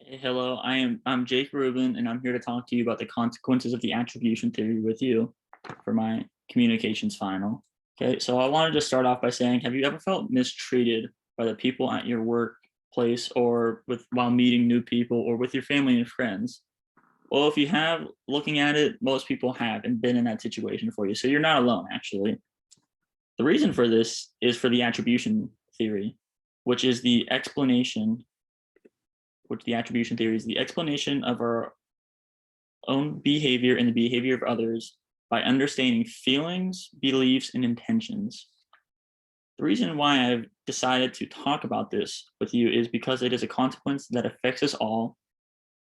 Hello, I'm Jake Rubin, and I'm here to talk to you about the consequences of the attribution theory with you for my communications final. Okay, so I wanted to start off by saying, have you ever felt mistreated by the people at your workplace or with while meeting new people or with your family and friends? Well, if you have, looking at it, most people have and been in that situation for you, so you're not alone actually. The reason for this is for the attribution theory, which is the explanation which the attribution theory is the explanation of our own behavior and the behavior of others by understanding feelings, beliefs, and intentions. The reason why I've decided to talk about this with you is because it is a consequence that affects us all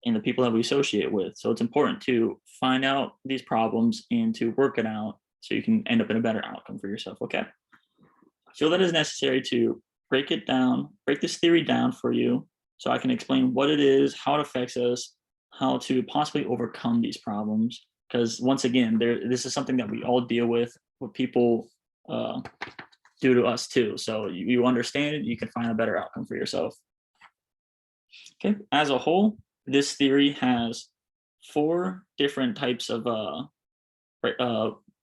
and the people that we associate with. So it's important to find out these problems and to work it out so you can end up in a better outcome for yourself. Okay. I feel that it's necessary to break this theory down for you so I can explain what it is, how it affects us, how to possibly overcome these problems. Because once again, this is something that we all deal with, what people uh, do to us too. So you understand it, you can find a better outcome for yourself. Okay, as a whole, this theory has four different types of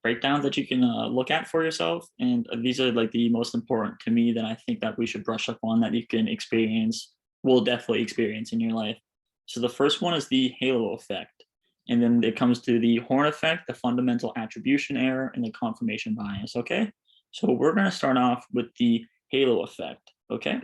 breakdowns that you can look at for yourself, and these are like the most important to me that I think that we should brush up on that you can experience, will definitely experience in your life. So the first one is the halo effect, and then it comes to the horn effect, the fundamental attribution error, and the confirmation bias. Okay, so we're going to start off with the halo effect. Okay,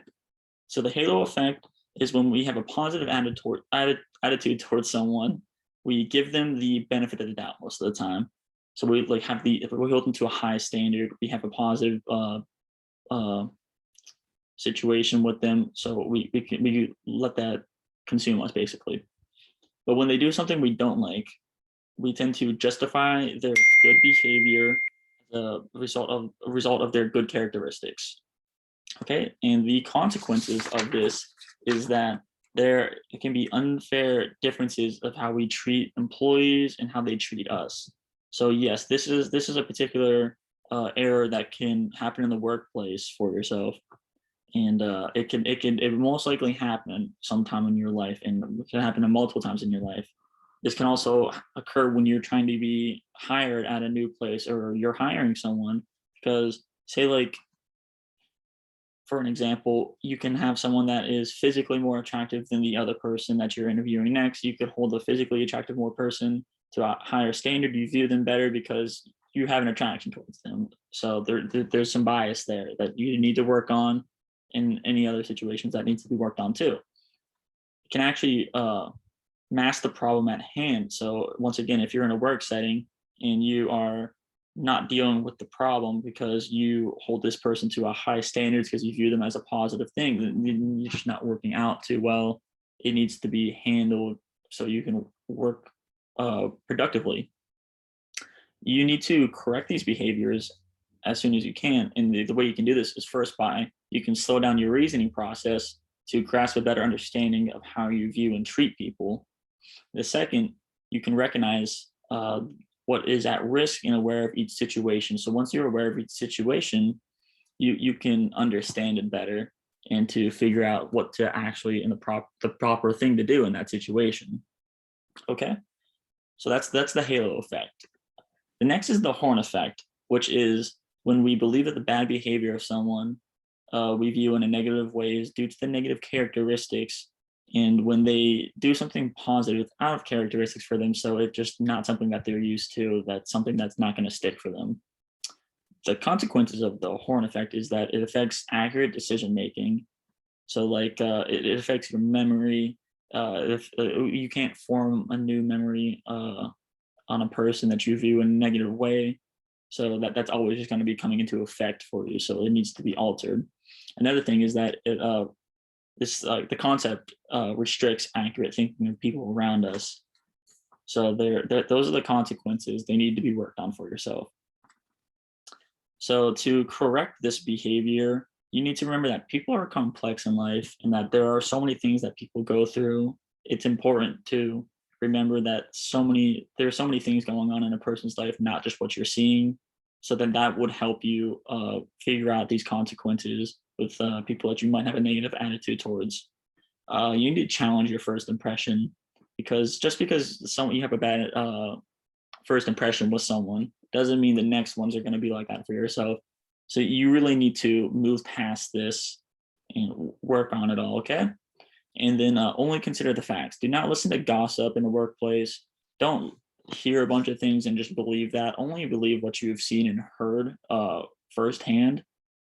so the halo effect is when we have a positive attitude towards someone, we give them the benefit of the doubt most of the time. So we like have the if we hold them to a high standard, we have a positive uh, situation with them. So we let that consume us basically. But when they do something we don't like, we tend to justify their good behavior as a result of their good characteristics. Okay, and the consequences of this is that there can be unfair differences of how we treat employees and how they treat us. So yes, this is a particular error that can happen in the workplace for yourself, and it will most likely happen sometime in your life, and it can happen multiple times in your life. This can also occur when you're trying to be hired at a new place or you're hiring someone because say like for an example, you can have someone that is physically more attractive than the other person that you're interviewing next. You could hold a physically attractive more person to a higher standard. You view them better because you have an attraction towards them. So there's some bias there that you need to work on in any other situations that needs to be worked on too. It can actually mask the problem at hand. So once again, if you're in a work setting and you are not dealing with the problem because you hold this person to a high standards because you view them as a positive thing, then you're just not working out too well. It needs to be handled so you can work productively. You need to correct these behaviors as soon as you can. And the way you can do this is first by you can slow down your reasoning process to grasp a better understanding of how you view and treat people. The second, you can recognize what is at risk and aware of each situation. So once you're aware of each situation, you can understand it better and to figure out what to actually in the proper thing to do in that situation. Okay, so that's the halo effect. The next is the horn effect, which is when we believe that the bad behavior of someone we view in a negative ways due to the negative characteristics. And when they do something positive out of characteristics for them, so it's just not something that they're used to, that's something that's not going to stick for them. The consequences of the horn effect is that it affects accurate decision making. So, like, it affects your memory. If you can't form a new memory on a person that you view in a negative way, so that's always just going to be coming into effect for you. So it needs to be altered. Another thing is that the concept restricts accurate thinking of people around us. So those are the consequences. They need to be worked on for yourself. So to correct this behavior, you need to remember that people are complex in life and that there are so many things that people go through. It's important to remember that there are so many things going on in a person's life, not just what you're seeing. So then that would help you figure out these consequences with people that you might have a negative attitude towards. You need to challenge your first impression, because just because you have a bad first impression with someone doesn't mean the next ones are going to be like that for yourself. So you really need to move past this and work on it all. Okay. And then only consider the facts. Do not listen to gossip in the workplace. Don't hear a bunch of things and just believe that. Only believe what you've seen and heard firsthand.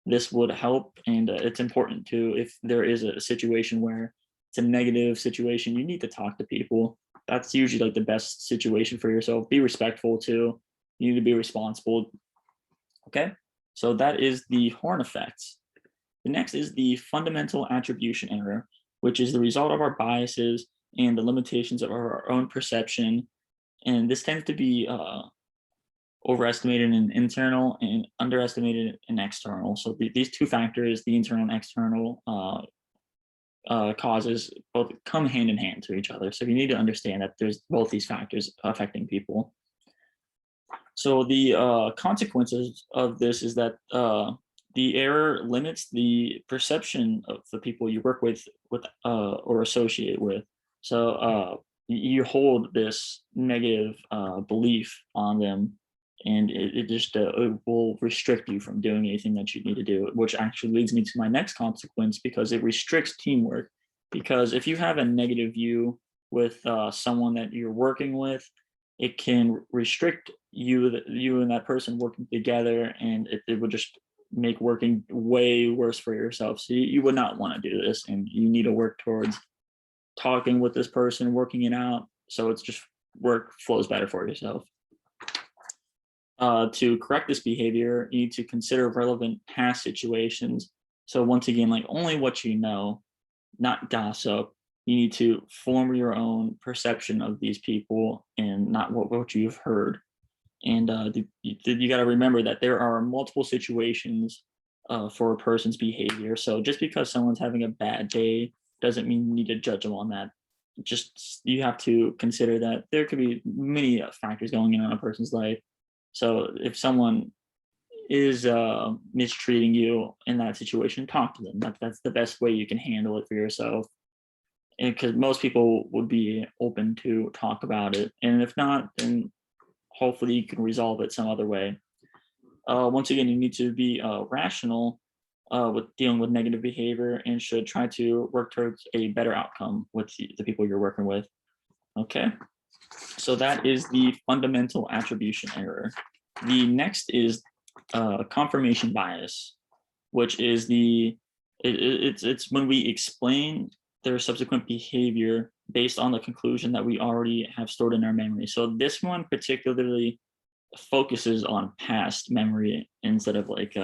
This would help, and it's important too. If there is a situation where it's a negative situation, you need to talk to people. That's usually like the best situation for yourself. Be respectful too. You need to be responsible. Okay. So that is the horn effects. The next is the fundamental attribution error, which is the result of our biases and the limitations of our own perception. And this tends to be overestimated in internal and underestimated in external. So these two factors, the internal and external causes, both come hand in hand to each other. So you need to understand that there's both these factors affecting people. So the consequences of this is that the error limits the perception of the people you work with or associate with. So you hold this negative belief on them, and it just it will restrict you from doing anything that you need to do, which actually leads me to my next consequence, because it restricts teamwork. Because if you have a negative view with someone that you're working with, it can restrict you and that person working together, and it would just make working way worse for yourself. So you would not want to do this, and you need to work towards talking with this person, working it out, so it's just work flows better for yourself. To correct this behavior, you need to consider relevant past situations. So once again, like only what you know, not gossip. You need to form your own perception of these people and not what you've heard. And you got to remember that there are multiple situations for a person's behavior. So just because someone's having a bad day doesn't mean you need to judge them on that. Just you have to consider that there could be many factors going on in a person's life. So if someone is mistreating you in that situation, talk to them. That's the best way you can handle it for yourself. And because most people would be open to talk about it, and if not, then hopefully you can resolve it some other way. Once again, you need to be rational with dealing with negative behavior, and should try to work towards a better outcome with the people you're working with. Okay, so that is the fundamental attribution error. The next is confirmation bias, which is it's when we explain their subsequent behavior based on the conclusion that we already have stored in our memory. So this one particularly focuses on past memory instead of like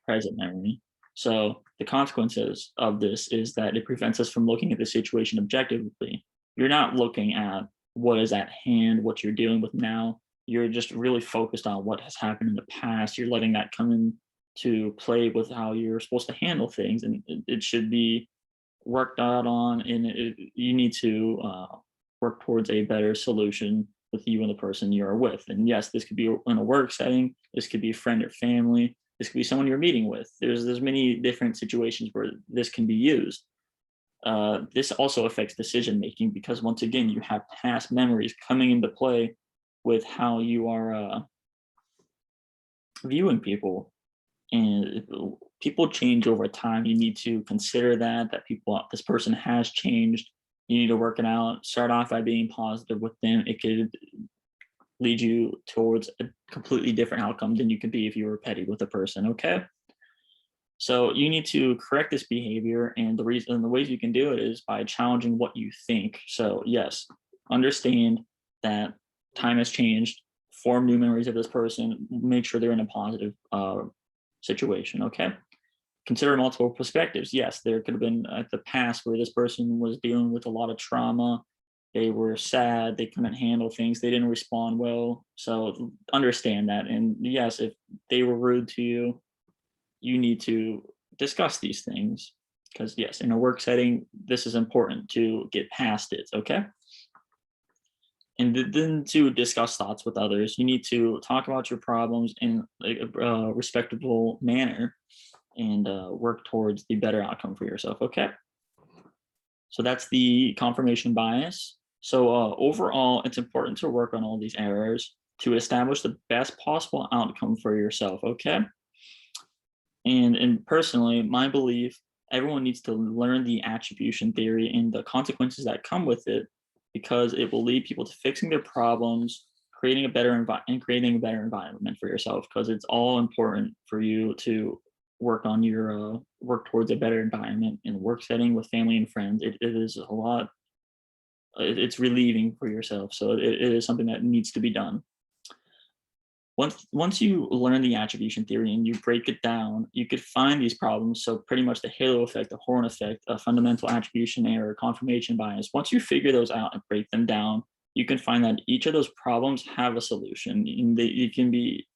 present memory. So the consequences of this is that it prevents us from looking at the situation objectively. You're not looking at what is at hand, what you're dealing with now. You're just really focused on what has happened in the past. You're letting that come in to play with how you're supposed to handle things, and it should be worked out on, and you need to work towards a better solution with you and the person you're with. And yes, this could be in a work setting, this could be a friend or family, this could be someone you're meeting with. There's many different situations where this can be used. This also affects decision making, because once again, you have past memories coming into play with how you are viewing people. And people change over time. You need to consider that this person has changed. You need to work it out. Start off by being positive with them. It could lead you towards a completely different outcome than you could be if you were petty with a person. Okay. So you need to correct this behavior, and the ways you can do it is by challenging what you think. So yes, understand that time has changed. Form new memories of this person. Make sure they're in a positive situation. Okay. Consider multiple perspectives. Yes, there could have been the past where this person was dealing with a lot of trauma. They were sad. They couldn't handle things. They didn't respond well. So understand that. And yes, if they were rude to you, you need to discuss these things, because yes, in a work setting, this is important to get past it. Okay. And then to discuss thoughts with others, you need to talk about your problems in a respectable manner, and work towards the better outcome for yourself. Okay. So that's the confirmation bias. So overall, it's important to work on all these errors to establish the best possible outcome for yourself, okay? And personally, my belief, everyone needs to learn the attribution theory and the consequences that come with it, because it will lead people to fixing their problems, creating a better creating a better environment for yourself. Because it's all important for you to work on your work towards a better environment in the work setting with family and friends. It is a lot. It's relieving for yourself, so it is something that needs to be done. Once you learn the attribution theory and you break it down, you could find these problems. So pretty much the halo effect, the horn effect, a fundamental attribution error, confirmation bias. Once you figure those out and break them down, you can find that each of those problems have a solution. And it can be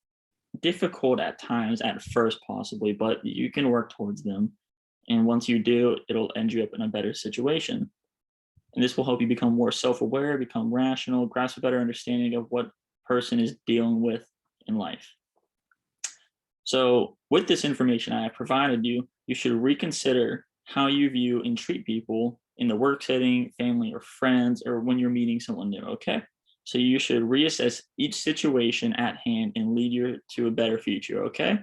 difficult at times at first, possibly, but you can work towards them. And once you do, it'll end you up in a better situation. And this will help you become more self-aware, become rational, grasp a better understanding of what person is dealing with in life. So with this information I have provided you, you should reconsider how you view and treat people in the work setting, family, or friends, or when you're meeting someone new, okay? So you should reassess each situation at hand and lead you to a better future, okay?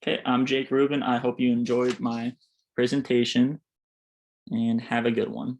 Okay, I'm Jake Rubin. I hope you enjoyed my presentation and have a good one.